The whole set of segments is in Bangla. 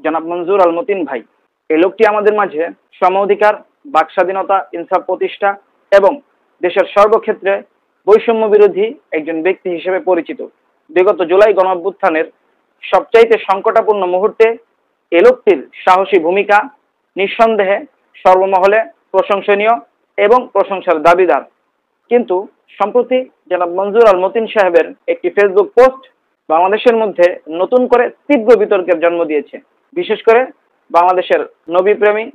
জনাব মঞ্জুর আল মতিন ভাই। এই লোকটি আমাদের মাঝে সম অধিকার, বাক স্বাধীনতা, ইনসাফ প্রতিষ্ঠা এবং দেশের সর্বক্ষেত্রে বৈষম্য বিরোধী একজন ব্যক্তি হিসেবে পরিচিত। বিগত জুলাই গণঅভ্যুত্থানের সবচাইতে সংকটাপূর্ণ মুহূর্তে এ লোকটির সাহসী ভূমিকা নিঃসন্দেহে সর্বমহলে প্রশংসনীয় এবং প্রশংসার দাবিদার। কিন্তু সম্প্রতি জনাব মঞ্জুর আল মতিন সাহেবের একটি ফেসবুক পোস্ট বাংলাদেশের মধ্যে নতুন করে তীব্র বিতর্কের জন্ম দিয়েছে। বিশেষ করে বাংলাদেশের নবীপ্রেমী,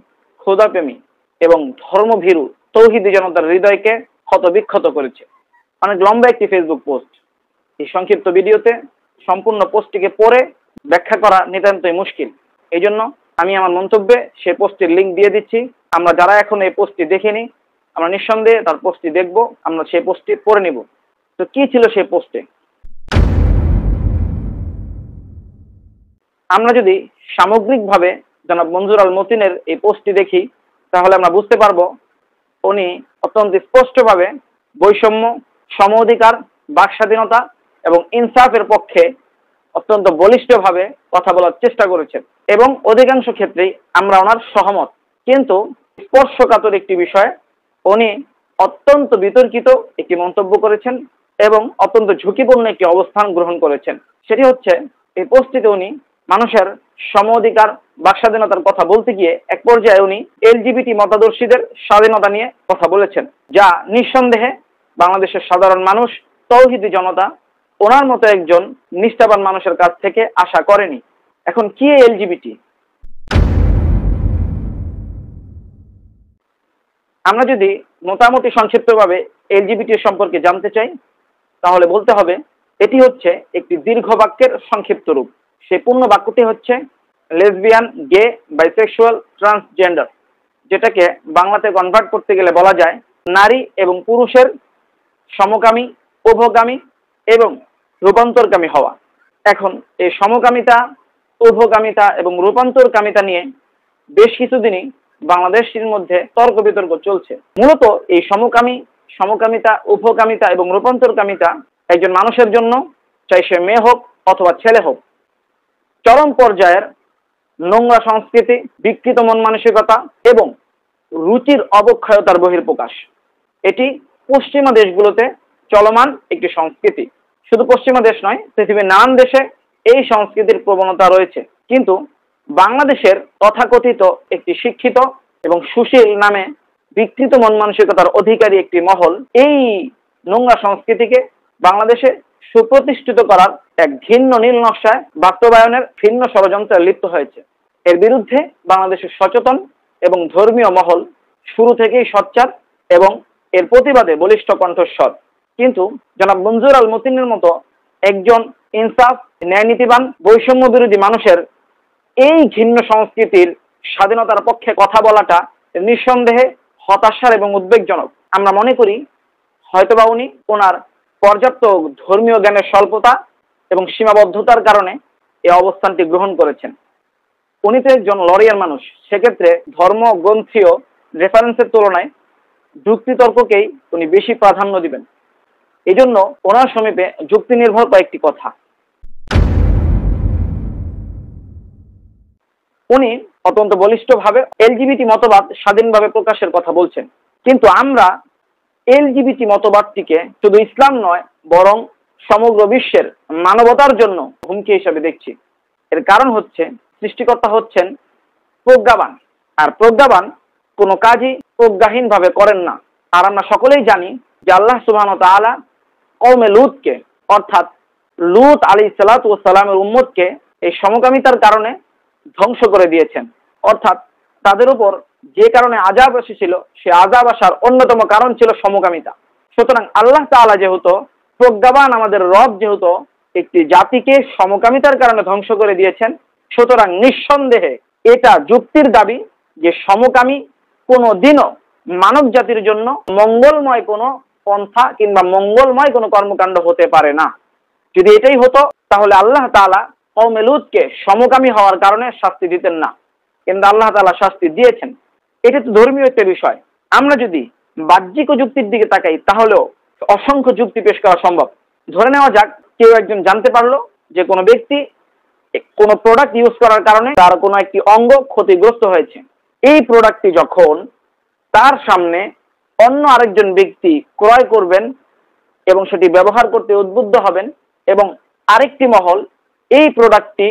খোদাপ্রেমী এবং ধর্মভীরু তৌহিদি জনতার হৃদয়কে ক্ষতবিক্ষত করেছে। অনেক লম্বা একটি ফেসবুক পোস্ট। এই সংক্ষিপ্ত ভিডিওতে সম্পূর্ণ পোস্টটিকে পড়ে ব্যাখ্যা করা নিতান্তই মুশকিল। এই জন্য আমি আমার মন্তব্যে সেই পোস্টের লিঙ্ক দিয়ে দিচ্ছি। আমরা যারা এখন এই পোস্টটি দেখিনি, আমরা নিঃসন্দেহে তার পোস্টটি দেখব, আমরা সেই পোস্টটি পড়ে নিব। তো কি ছিল সেই পোস্টে? আমরা যদি সামগ্রিকভাবে জনাব মঞ্জুর আল মতিনের এই পোস্টটি দেখি, তাহলে আমরা বুঝতে পারবো উনি অত্যন্ত স্পষ্টভাবে বৈষম্য, সম অধিকার, বাক স্বাধীনতা এবং ইনসাফের পক্ষে অত্যন্ত বলিষ্ঠভাবে কথা বলার চেষ্টা করেছেন এবং অধিকাংশ ক্ষেত্রেই আমরা ওনার সহমত। কিন্তু স্পর্শকাতর একটি বিষয়ে উনি অত্যন্ত বিতর্কিত একটি মন্তব্য করেছেন এবং অত্যন্ত ঝুঁকিপূর্ণ একটি অবস্থান গ্রহণ করেছেন। সেটি হচ্ছে, এই পোস্টটিতে উনি মানুষের সম অধিকার, বাক স্বাধীনতার কথা বলতে গিয়ে এক পর্যায়ে উনি এলজিবিটি মতাদর্শীদের স্বাধীনতা নিয়ে কথা বলেছেন, যা নিঃসন্দেহে বাংলাদেশের সাধারণ মানুষ, তৌহিদি জনতা ওনার মতো একজন নিষ্ঠাবান মানুষের কাছ থেকে আশা করেনি। এখন কি এলজিবিটি? আমরা যদি মোটামুটি সংক্ষিপ্তভাবে এলজিবিটি সম্পর্কে জানতে চাই, তাহলে বলতে হবে এটি হচ্ছে একটি দীর্ঘ বাক্যের সংক্ষিপ্ত রূপ। সেই পূর্ণ বাক্যটি হচ্ছে লেসবিয়ান, গে, বাইসেক্সুয়াল, ট্রান্সজেন্ডার, যেটাকে বাংলাতে কনভার্ট করতে গেলে বলা যায় নারী এবং পুরুষের সমকামী, উভগামী এবং রূপান্তরকামী হওয়া। এখন এই সমকামিতা, উভগামিতা এবং রূপান্তরকামিতা নিয়ে বেশ কিছুদিনই বাংলাদেশের মধ্যে তর্ক বিতর্ক চলছে। মূলত এই সমকামিতা, উভগামিতা এবং রূপান্তরকামিতা একজন মানুষের জন্য, চাই সে মেয়ে হোক অথবা ছেলে হোক, চরম পর্যায়ের নোংরা সংস্কৃতি, বিকৃত মন মানসিকতা এবং রুচির অবক্ষয়তার বহিঃপ্রকাশ। এটি পশ্চিমা দেশগুলোতে চলমান একটি সংস্কৃতি। শুধু পশ্চিমা দেশ নয়, পৃথিবীর নানান দেশে এই সংস্কৃতির প্রবণতা রয়েছে। কিন্তু বাংলাদেশের তথাকথিত একটি শিক্ষিত এবং সুশীল নামে বিকৃত মন মানসিকতার অধিকারী একটি মহল এই নোংরা সংস্কৃতিকে বাংলাদেশে সুপ্রতিষ্ঠিত করার এক ঘিন্ন নীল নকশায় বাস্তবায়নের ভিন্ন ষড়যন্ত্রে লিপ্ত হয়েছে। এর বিরুদ্ধে বাংলাদেশের সচেতন এবং ধর্মীয় মহল শুরু থেকেই সোচ্চার এবং এর প্রতিবাদে বলিষ্ঠ কণ্ঠস্বর। কিন্তু জনাব মঞ্জুর আল মতিনের মতো একজন ইনসাফ, ন্যায়নীতিবান, বৈষম্য বিরোধী মানুষের এই ঘিন্ন সংস্কৃতির স্বাধীনতার পক্ষে কথা বলাটা নিঃসন্দেহে হতাশার এবং উদ্বেগজনক। আমরা মনে করি হয়তোবা উনি ওনার পর্যাপ্ত ধর্মীয় জ্ঞানের স্বল্পতা এবং সীমাবদ্ধতার কারণে এই অবস্থানটি গ্রহণ করেছেন। উনি তো একজন লরিয়ার মানুষ, সেক্ষেত্রে ধর্মগ্রন্থীয় রেফারেন্সের তুলনায় যুক্তিতর্ককেই উনি বেশি প্রাধান্য দিবেন। এই জন্য ওনার সমীপে যুক্তি নির্ভর কয়েকটি কথা। উনি অত্যন্ত বলিষ্ঠভাবে এলজিবিটি মতবাদ স্বাধীনভাবে প্রকাশের কথা বলছেন, কিন্তু আমরা এলজিবিটি মতবাদটিকে শুধু ইসলাম নয়, বরং সমগ্র বিশ্বের মানবতার জন্য হুমকি হিসাবে দেখছি। এর কারণ হচ্ছে, সৃষ্টিকর্তা হচ্ছেন প্রজ্ঞাবান, আর প্রজ্ঞাবান কোনো কাজই প্রজ্ঞাহীনভাবে করেন না। আর আমরা সকলেই জানি যে আল্লাহ সুবহানাহু ওয়া তাআলা কওমে লূতকে, অর্থাৎ লূত আলাইহিস সালাতু ওয়াস সালামের উম্মতকে এই সমকামিতার কারণে ধ্বংস করে দিয়েছেন। অর্থাৎ তাদের উপর যে কারণে আযাব এসেছিল, সে আযাব আসার অন্যতম কারণ ছিল সমকামিতা। সুতরাং আল্লাহ তাআলা যেহেতু প্রজ্ঞাবান, আমাদের রব যেহেতু একটি জাতিকে সমকামিতার কারণে ধ্বংস করে দিয়েছেন, সুতরাং নিঃসন্দেহে এটা যুক্তির দাবি যে সমকামী কোনো দিনও মানব জাতির জন্য মঙ্গলময় কোনো পন্থা কিংবা মঙ্গলময় কোনো কর্মকাণ্ড হতে পারে না। যদি এটাই হতো, তাহলে আল্লাহ তাআলা কওমে লূতকে সমকামী হওয়ার কারণে শাস্তি দিতেন না, কিন্তু আল্লাহ তাআলা শাস্তি দিয়েছেন। এটা তো ধর্মীয় একটা বিষয়। আমরা যদি বাহ্যিক যুক্তির দিকে তাকাই, তাহলেও অসংখ্য যুক্তি পেশ করা সম্ভব। ধরে নেওয়া যাক, কেউ একজন জানতে পারলো যে কোনো ব্যক্তি কোনো প্রোডাক্ট ইউজ করার কারণে তার কোনো একটি অঙ্গ ক্ষতিগ্রস্ত হয়েছে। এই প্রোডাক্টটি যখন তার সামনে অন্য আরেকজন ব্যক্তি ক্রয় করবেন এবং সেটি ব্যবহার করতে উদ্বুদ্ধ হবেন এবং আরেকটি মহল এই প্রোডাক্টটি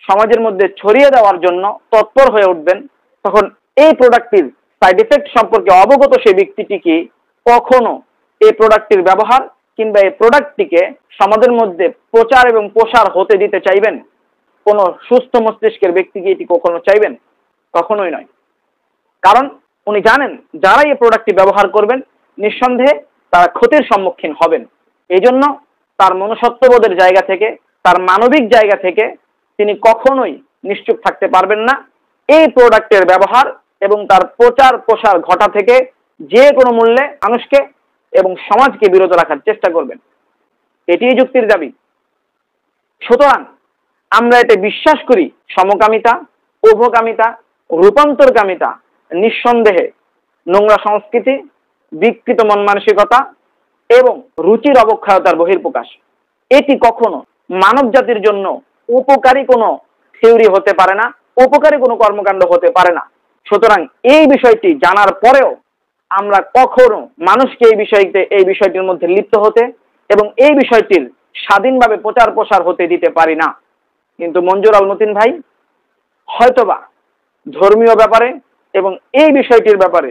সমাজের মধ্যে ছড়িয়ে দেওয়ার জন্য তৎপর হয়ে উঠবেন, তখন এই প্রোডাক্টটির সাইড এফেক্ট সম্পর্কে অবগত সেই ব্যক্তিটিকে কখনো এই প্রোডাক্টটির ব্যবহার কিংবা এই প্রোডাক্টটিকে সমাজের মধ্যে প্রচার এবং প্রসার হতে দিতে চাইবেন? কোনো সুস্থ মস্তিষ্কের ব্যক্তিকে এটি কখনো চাইবেন? কখনোই নয়। কারণ উনি জানেন যারা এই প্রোডাক্টটি ব্যবহার করবেন নিঃসন্দেহে তারা ক্ষতির সম্মুখীন হবেন। এই জন্য তার মনুষ্যত্ববোধের জায়গা থেকে, তার মানবিক জায়গা থেকে তিনি কখনোই নিশ্চুপ থাকতে পারবেন না। এই প্রোডাক্টের ব্যবহার এবং তার প্রচার প্রসার ঘটা থেকে যে কোনো মূল্যে মানুষকে এবং সমাজকে বিরত রাখার চেষ্টা করবেন। এটিই যুক্তির দাবি। সুতরাং আমরা এতে বিশ্বাস করি সমকামিতা, উভকামিতা, রূপান্তরকামিতা নিঃসন্দেহে নোংরা সংস্কৃতি, বিকৃত মন মানসিকতা এবং রুচির অবক্ষয়তার বহিঃপ্রকাশ। এটি কখনো মানব জাতির জন্য উপকারী কোনো থিওরি হতে পারে না, উপকারী কোনো কর্মকাণ্ড হতে পারে না। সুতরাং এই বিষয়টি জানার পরেও আমরা কখনো মানুষকে এই বিষয়টির মধ্যে লিপ্ত হতে এবং এই বিষয়টির স্বাধীনভাবে প্রচার প্রসার হতে দিতে পারি না। কিন্তু মঞ্জুর আল মতিন ভাই হয়তোবা ধর্মীয় ব্যাপারে এবং এই বিষয়টির ব্যাপারে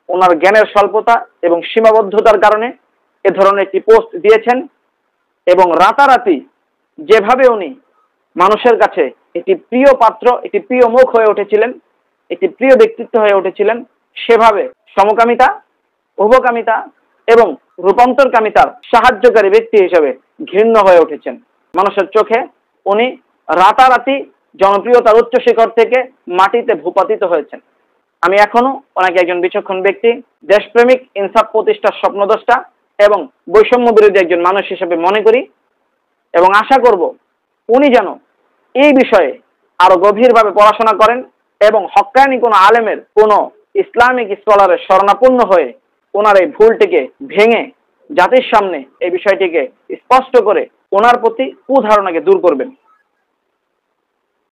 ওনার জ্ঞানের স্বল্পতা এবং সীমাবদ্ধতার কারণে এ ধরনের একটি পোস্ট দিয়েছেন এবং রাতারাতি যেভাবে উনি মানুষের কাছে একটি প্রিয় পাত্র, একটি প্রিয় মুখ হয়ে উঠেছিলেন, একটি প্রিয় ব্যক্তিত্ব হয়ে উঠেছিলেন, সেভাবে সমকামিতা, উভকামিতা এবং রূপান্তরকামিতার সাহায্যকারী ব্যক্তি হিসেবে ঘৃণ্য হয়ে উঠেছেন। মানুষের চোখে উনি রাতারাতি জনপ্রিয়তার উচ্চ শিখর থেকে মাটিতে ভূপাতিত হয়েছেন। আমি এখনো ওনাকে একজন বিচক্ষণ ব্যক্তি, দেশপ্রেমিক, ইনসাফ প্রতিষ্ঠার স্বপ্নদ্রষ্টা এবং বৈষম্য বিরোধী একজন মানুষ হিসেবে মনে করি এবং আশা করব উনি যেন এই বিষয়ে আরো গভীরভাবে পড়াশোনা করেন এবং হক্কানি কোনো আলেমের, কোনো ইসলামিক স্কলারের শরণাপন্ন হয়ে ওনার এই ভুলটিকে ভেঙে জাতির সামনে এই বিষয়টিকে স্পষ্ট করে ওনার প্রতি কুধারণাকে দূর করবেন।